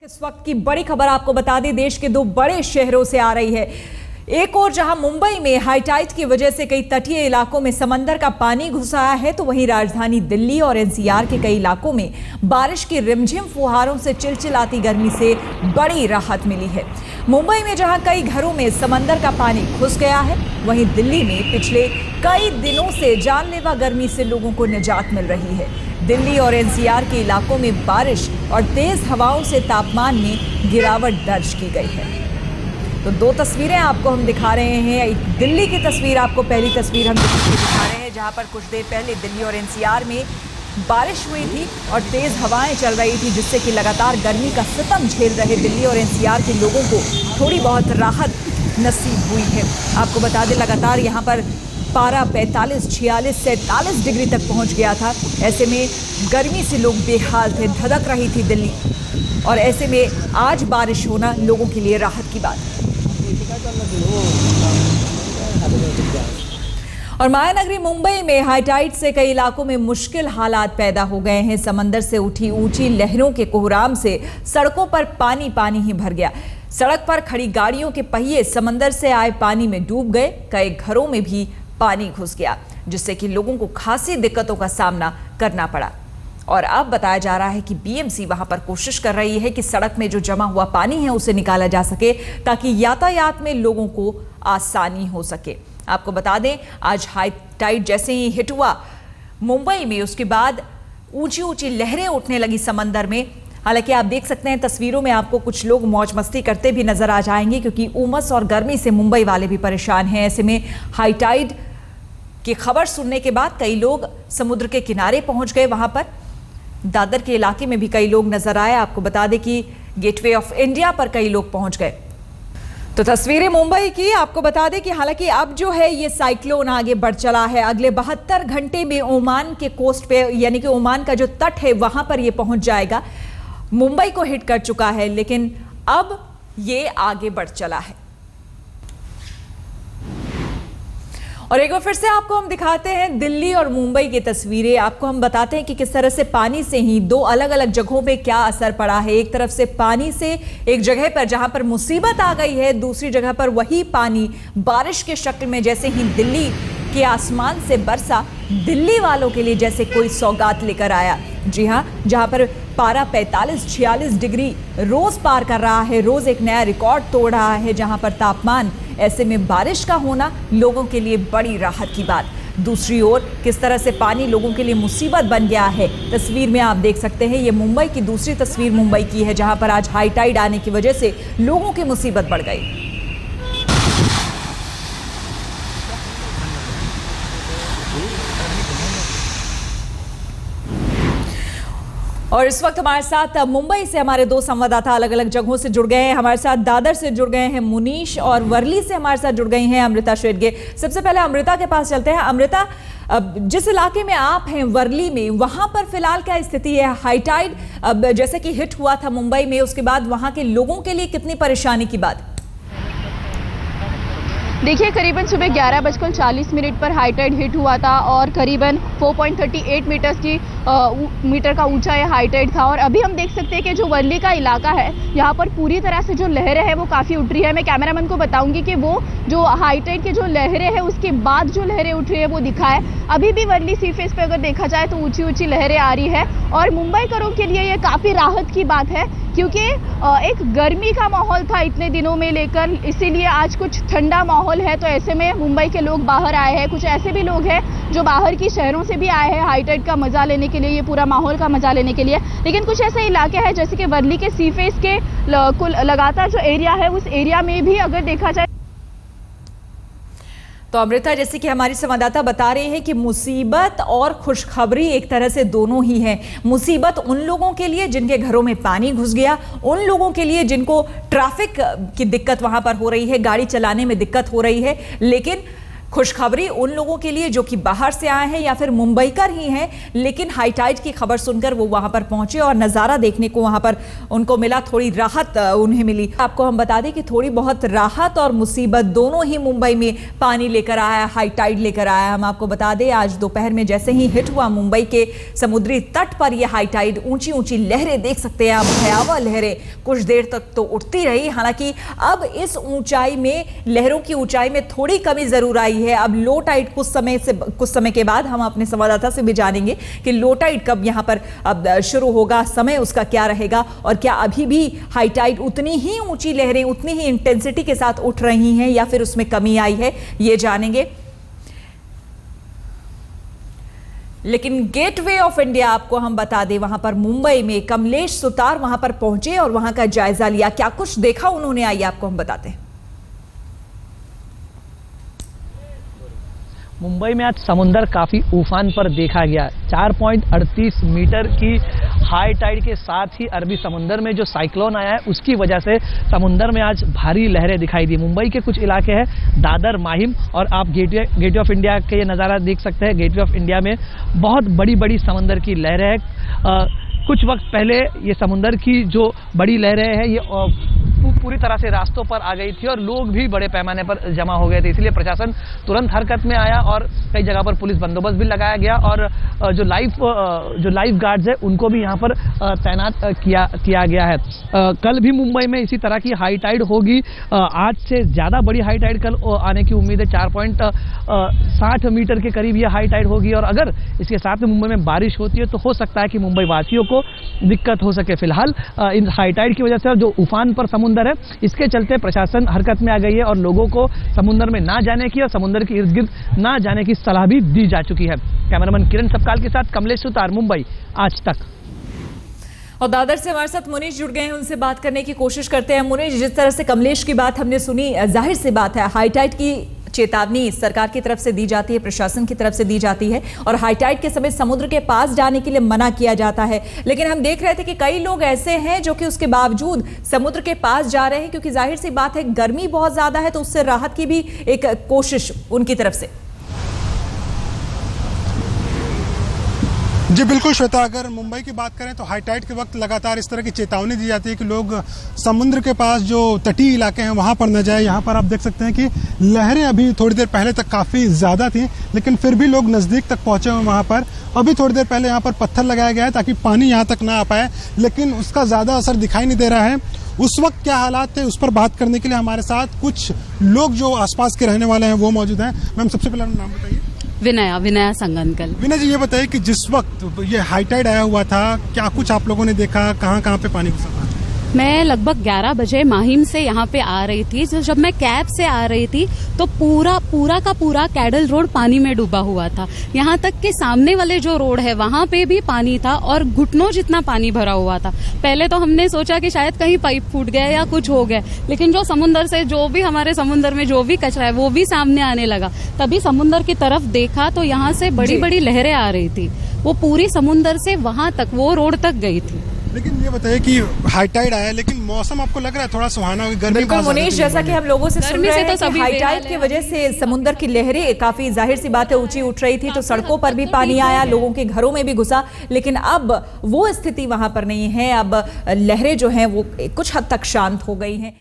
इस वक्त की बड़ी खबर आपको बता दें, देश के दो बड़े शहरों से आ रही है। एक और जहां मुंबई में हाई टाइड की वजह से कई तटीय इलाकों में समंदर का पानी घुस आया है, तो वहीं राजधानी दिल्ली और एनसीआर के कई इलाकों में बारिश की रिमझिम फुहारों से चिलचिलाती गर्मी से बड़ी राहत मिली है। मुंबई में जहां कई घरों में समंदर का पानी घुस गया है, वहीं दिल्ली में पिछले कई दिनों से जानलेवा गर्मी से लोगों को निजात मिल रही है। दिल्ली और एनसीआर के इलाकों में बारिश और तेज हवाओं से तापमान में गिरावट दर्ज की गई है। तो दो तस्वीरें आपको हम दिखा रहे हैं। एक दिल्ली की तस्वीर, आपको पहली तस्वीर हम दिखा रहे हैं जहां पर कुछ देर पहले दिल्ली और एनसीआर में बारिश हुई थी और तेज हवाएं चल रही थी, जिससे कि लगातार गर्मी का सितम झेल रहे दिल्ली और एनसीआर के लोगों को थोड़ी बहुत राहत नसीब हुई है। आपको बता दें, लगातार यहाँ पर पारा 45, 46, 47 डिग्री तक पहुंच गया था। ऐसे में गर्मी से लोग बेहाल थे, धधक रही थी दिल्ली, और ऐसे में आज बारिश होना लोगों के लिए राहत की बात है। और मायानगरी मुंबई में हाई टाइड से कई इलाकों में मुश्किल हालात पैदा हो गए हैं। समंदर से उठी ऊंची लहरों के कोहराम से सड़कों पर पानी पानी ही भर गया। सड़क पर खड़ी गाड़ियों के पहिए समंदर से आए पानी में डूब गए। कई घरों में भी पानी घुस गया, जिससे कि लोगों को खासी दिक्कतों का सामना करना पड़ा। और अब बताया जा रहा है कि बीएमसी वहां पर कोशिश कर रही है कि सड़क में जो जमा हुआ पानी है उसे निकाला जा सके, ताकि यातायात में लोगों को आसानी हो सके। आपको बता दें, आज हाई टाइड जैसे ही हिट हुआ मुंबई में, उसके बाद ऊंची ऊंची लहरें उठने लगी समंदर में। हालांकि आप देख सकते हैं तस्वीरों में, आपको कुछ लोग मौज मस्ती करते भी नजर आ जाएंगे, क्योंकि उमस और गर्मी से मुंबई वाले भी परेशान हैं। ऐसे में हाई टाइड की खबर सुनने के बाद कई लोग समुद्र के किनारे पहुंच गए। वहां पर दादर के इलाके में भी कई लोग नजर आए। आपको बता दें कि गेटवे ऑफ इंडिया पर कई लोग पहुंच गए। तो तस्वीरें मुंबई की, आपको बता दें कि हालांकि अब जो है ये साइक्लोन आगे बढ़ चला है। अगले 72 घंटे में ओमान के कोस्ट पे, यानी कि ओमान का जो तट है वहां पर ये पहुंच जाएगा। मुंबई को हिट कर चुका है, लेकिन अब ये आगे बढ़ चला है। और एक बार फिर से आपको हम दिखाते हैं दिल्ली और मुंबई की तस्वीरें। आपको हम बताते हैं कि किस तरह से पानी से ही दो अलग अलग जगहों पे क्या असर पड़ा है। एक तरफ से पानी से एक जगह पर जहां पर मुसीबत आ गई है, दूसरी जगह पर वही पानी बारिश के शक्ल में जैसे ही दिल्ली के आसमान से बरसा, दिल्ली वालों के लिए जैसे कोई सौगात लेकर आया। जी हाँ, जहां पर पारा 45, 46 डिग्री रोज पार कर रहा है, रोज एक नया रिकॉर्ड तोड़ रहा है जहां पर तापमान। ऐसे में बारिश का होना लोगों के लिए बड़ी राहत की बात। दूसरी ओर किस तरह से पानी लोगों के लिए मुसीबत बन गया है, तस्वीर में आप देख सकते हैं। ये मुंबई की दूसरी तस्वीर मुंबई की है, जहां पर आज हाई टाइड आने की वजह से लोगों की मुसीबत बढ़ गई। और इस वक्त हमारे साथ मुंबई से हमारे दो संवाददाता अलग अलग जगहों से जुड़ गए हैं। हमारे साथ दादर से जुड़ गए हैं मुनीश, और वर्ली से हमारे साथ जुड़ गई हैं अमृता शेडगे। सबसे पहले अमृता के पास चलते हैं। अमृता, जिस इलाके में आप हैं वर्ली में, वहां पर फिलहाल क्या स्थिति है? हाई टाइड जैसे कि हिट हुआ था मुंबई में, उसके बाद वहां के लोगों के लिए कितनी परेशानी की बात? देखिए, करीबन सुबह 11:40 पर हाई टाइड हिट हुआ था और करीबन 4.38 मीटर का ऊंचा ये हाई टाइड था। और अभी हम देख सकते हैं कि जो वर्ली का इलाका है, यहाँ पर पूरी तरह से जो लहरें हैं वो काफ़ी उठ रही है। मैं कैमरामैन को बताऊंगी कि वो जो हाई टाइड की जो लहरें हैं उसके बाद जो लहरें उठ रही है वो दिखाए। अभी भी वर्ली सी फेस पे अगर देखा जाए तो ऊंची ऊंची लहरें आ रही है, और मुंबईकरों के लिए ये काफ़ी राहत की बात है, क्योंकि एक गर्मी का माहौल था इतने दिनों में लेकर, इसीलिए आज कुछ ठंडा माहौल है। तो ऐसे में मुंबई के लोग बाहर आए हैं। कुछ ऐसे भी लोग हैं जो बाहर की शहरों से भी आए हैं हाई टाइड का मजा लेने के लिए, ये पूरा माहौल का मजा लेने के लिए। लेकिन कुछ ऐसे इलाके हैं जैसे कि वर्ली के सी फेस के कुल लगातार जो एरिया है, उस एरिया में भी अगर देखा जाए तो अमृता, जैसे कि हमारी संवाददाता बता रही है कि मुसीबत और खुशखबरी एक तरह से दोनों ही हैं। मुसीबत उन लोगों के लिए जिनके घरों में पानी घुस गया, उन लोगों के लिए जिनको ट्रैफिक की दिक्कत वहां पर हो रही है, गाड़ी चलाने में दिक्कत हो रही है। लेकिन खुशखबरी उन लोगों के लिए जो कि बाहर से आए हैं या फिर मुंबईकर ही हैं, लेकिन हाई टाइड की खबर सुनकर वो वहां पर पहुंचे और नज़ारा देखने को वहां पर उनको मिला, थोड़ी राहत उन्हें मिली। आपको हम बता दें कि थोड़ी बहुत राहत और मुसीबत दोनों ही मुंबई में पानी लेकर आया, हाई टाइड लेकर आया। हम आपको बता दें आज दोपहर में जैसे ही हिट हुआ मुंबई के समुद्री तट पर यह हाई टाइड, ऊंची ऊंची लहरें देख सकते हैं आप, भयावह लहरें कुछ देर तक तो उठती रही। हालांकि अब इस ऊंचाई में, लहरों की ऊंचाई में थोड़ी कमी जरूर आई है। अब लो टाइड कुछ समय के बाद हम अपने संवाददाता से भी जानेंगे कि लो टाइड कब यहां पर अब शुरू होगा, समय उसका क्या रहेगा और क्या अभी भी हाई टाइड उतनी ही ऊंची लहरें उतनी ही इंटेंसिटी के साथ उठ रही हैं या फिर उसमें कमी आई है, ये जानेंगे। लेकिन गेटवे ऑफ इंडिया आपको हम बता दें, वहां पर मुंबई में कमलेश सुतार वहां पर पहुंचे और वहां का जायजा लिया। क्या कुछ देखा उन्होंने, आइए आपको हम बताते हैं। मुंबई में आज समुंदर काफ़ी उफान पर देखा गया। 4.38 मीटर की हाई टाइड के साथ ही अरबी समुंदर में जो साइक्लोन आया है उसकी वजह से समुंदर में आज भारी लहरें दिखाई दी। मुंबई के कुछ इलाके हैं दादर, माहिम, और आप गेटवे ऑफ इंडिया के ये नज़ारा देख सकते हैं। गेटवे ऑफ इंडिया में बहुत बड़ी बड़ी समंदर की लहरें हैं। कुछ वक्त पहले ये समुंदर की जो बड़ी लहरें हैं ये पूरी तरह से रास्तों पर आ गई थी और लोग भी बड़े पैमाने पर जमा हो गए थे, इसलिए प्रशासन तुरंत हरकत में आया और कई जगह पर पुलिस बंदोबस्त भी लगाया गया और जो लाइफ गार्ड्स है उनको भी यहाँ पर तैनात किया गया है। कल भी मुंबई में इसी तरह की हाई टाइड होगी। आज से ज़्यादा बड़ी हाई टाइड कल आने की उम्मीद है। 4.60 मीटर के करीब ये हाई टाइड होगी और अगर इसके साथ में मुंबई में बारिश होती है तो हो सकता है कि मुंबई वासियों को दिक्कत हो सके। फिलहाल इन हाई टाइड की वजह से जो उफान पर समुंदर है इसके चलते प्रशासन हरकत में आ गई है और लोगों को समुंदर में ना जाने की और समुंदर के इर्द गिर्द ना जाने की सलाह भी दी जा चुकी है। कैमरामैन किरण सपकाल के साथ कमलेश सुतार, मुंबई, आज तक। और दादर से हमारे साथ मुनीश जुड़ गए हैं, उनसे बात करने की कोशिश करते हैं। मुनीश, जिस तरह से कमलेश की बात हमने सुनी, जाहिर सी बात है हाई टाइड की चेतावनी सरकार की तरफ से दी जाती है, प्रशासन की तरफ से दी जाती है और हाई टाइड के समय समुद्र के पास जाने के लिए मना किया जाता है। लेकिन हम देख रहे थे कि कई लोग ऐसे हैं जो कि उसके बावजूद समुद्र के पास जा रहे हैं, क्योंकि जाहिर सी बात है गर्मी बहुत ज्यादा है, तो उससे राहत की भी एक कोशिश उनकी तरफ से। जी बिल्कुल श्वेता, अगर मुंबई की बात करें तो हाई टाइड के वक्त लगातार इस तरह की चेतावनी दी जाती है कि लोग समुद्र के पास जो तटीय इलाके हैं वहां पर न जाए। यहाँ पर आप देख सकते हैं कि लहरें अभी थोड़ी देर पहले तक काफ़ी ज़्यादा थी, लेकिन फिर भी लोग नज़दीक तक पहुंचे हुए वहाँ पर। अभी थोड़ी देर पहले यहाँ पर पत्थर लगाया गया है ताकि पानी यहाँ तक ना आ पाए, लेकिन उसका ज़्यादा असर दिखाई नहीं दे रहा है। उस वक्त क्या हालात थे उस पर बात करने के लिए हमारे साथ कुछ लोग जो आसपास के रहने वाले हैं वो मौजूद हैं। मैम, सबसे पहले नाम बताइए। विनया संगनकल। विनय जी, ये बताइए कि जिस वक्त ये हाई टाइड आया हुआ था, क्या कुछ आप लोगों ने देखा, कहाँ कहाँ पे पानी घुसा था? मैं लगभग 11 बजे माहिम से यहाँ पे आ रही थी। तो जब मैं कैब से आ रही थी तो पूरा का पूरा कैडल रोड पानी में डूबा हुआ था। यहाँ तक कि सामने वाले जो रोड है वहाँ पे भी पानी था और घुटनों जितना पानी भरा हुआ था। पहले तो हमने सोचा कि शायद कहीं पाइप फूट गया या कुछ हो गया, लेकिन जो समुंदर से जो भी हमारे समुंदर में जो भी कचरा है वो भी सामने आने लगा। तभी समुंदर की तरफ देखा तो यहाँ से बड़ी बड़ी लहरें आ रही थी। वो पूरी समुंदर से वहां तक, वो रोड तक गई थी। लेकिन ये बताइए कि हाई टाइड आया, लेकिन मौसम आपको लग रहा है थोड़ा सुहाना होगा? गर्मी बिल्कुल मुनीश, जैसा कि हम लोगों से सुन रहे हैं कि हाई टाइड की वजह से समुद्र की लहरें काफी, जाहिर सी बात है, ऊंची उठ रही थी, तो सड़कों पर भी पानी आया, लोगों के घरों में भी घुसा। लेकिन अब वो स्थिति वहां पर नहीं है। अब लहरें जो हैं वो कुछ हद तक शांत हो गई हैं।